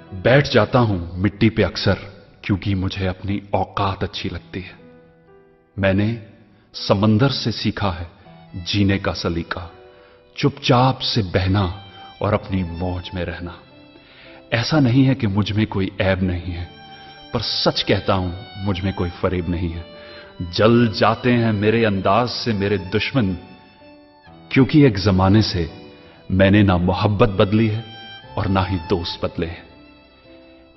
बैठ जाता हूं मिट्टी पे अक्सर क्योंकि मुझे अपनी औकात अच्छी लगती है। मैंने समंदर से सीखा है जीने का सलीका, चुपचाप से बहना और अपनी मौज में रहना। ऐसा नहीं है कि मुझ में कोई ऐब नहीं है, पर सच कहता हूं मुझ में कोई फरेब नहीं है। जल जाते हैं मेरे अंदाज से मेरे दुश्मन, क्योंकि एक जमाने से मैंने ना मोहब्बत बदली है और ना ही दोस्त बदले हैं।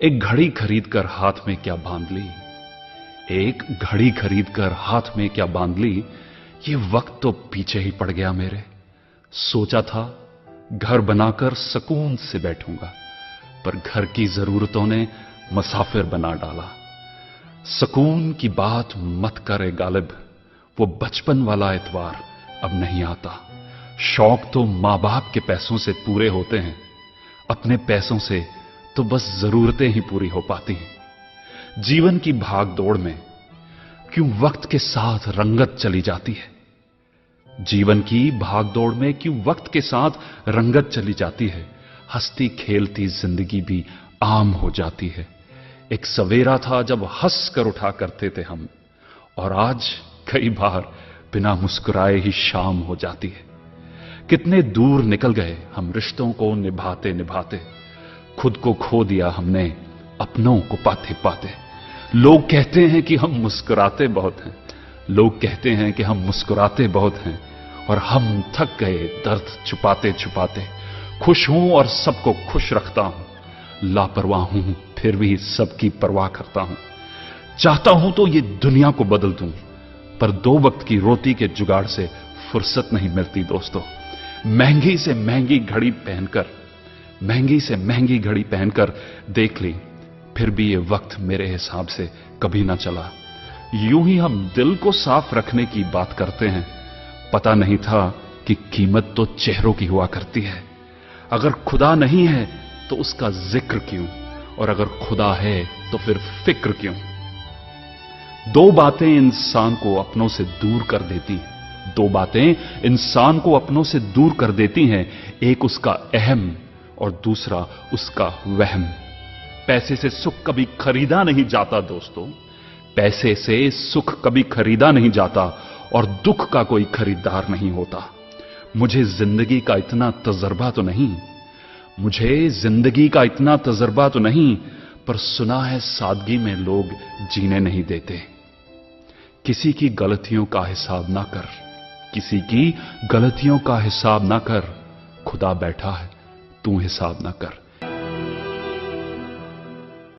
एक घड़ी खरीद कर हाथ में क्या बांध ली, एक घड़ी खरीद कर हाथ में क्या बांध ली, ये वक्त तो पीछे ही पड़ गया मेरे। सोचा था घर बनाकर सुकून से बैठूंगा, पर घर की जरूरतों ने मुसाफिर बना डाला। सुकून की बात मत करे गालिब, वो बचपन वाला एतवार अब नहीं आता। शौक तो मां बाप के पैसों से पूरे होते हैं, अपने पैसों से तो बस जरूरतें ही पूरी हो पाती हैं। जीवन की भाग दौड़ में क्यों वक्त के साथ रंगत चली जाती है, जीवन की भाग दौड़ में क्यों वक्त के साथ रंगत चली जाती है। हंसती खेलती जिंदगी भी आम हो जाती है। एक सवेरा था जब हंस कर उठा करते थे हम, और आज कई बार बिना मुस्कुराए ही शाम हो जाती है। कितने दूर निकल गए हम रिश्तों को निभाते निभाते, खुद को खो दिया हमने अपनों को पाते पाते। लोग कहते हैं कि हम मुस्कुराते बहुत हैं, लोग कहते हैं कि हम मुस्कुराते बहुत हैं, और हम थक गए दर्द छुपाते छुपाते। खुश हूं और सबको खुश रखता हूं, लापरवाह हूं फिर भी सबकी परवाह करता हूं। चाहता हूं तो ये दुनिया को बदल दूं, पर दो वक्त की रोटी के जुगाड़ से फुर्सत नहीं मिलती दोस्तों। महंगी से महंगी घड़ी पहनकर, महंगी से महंगी घड़ी पहनकर देख ली, फिर भी ये वक्त मेरे हिसाब से कभी ना चला। यूं ही हम दिल को साफ रखने की बात करते हैं, पता नहीं था कि कीमत तो चेहरों की हुआ करती है। अगर खुदा नहीं है तो उसका जिक्र क्यों, और अगर खुदा है तो फिर फिक्र क्यों। दो बातें इंसान को अपनों से दूर कर देती हैं, दो बातें इंसान को अपनों से दूर कर देती हैं, एक उसका अहम और दूसरा उसका वहम। पैसे से सुख कभी खरीदा नहीं जाता दोस्तों, पैसे से सुख कभी खरीदा नहीं जाता, और दुख का कोई खरीदार नहीं होता। मुझे जिंदगी का इतना तजर्बा तो नहीं, मुझे जिंदगी का इतना तजर्बा तो नहीं, पर सुना है सादगी में लोग जीने नहीं देते। किसी की गलतियों का हिसाब ना कर, किसी की गलतियों का हिसाब ना कर, खुदा बैठा है तू हिसाब ना कर।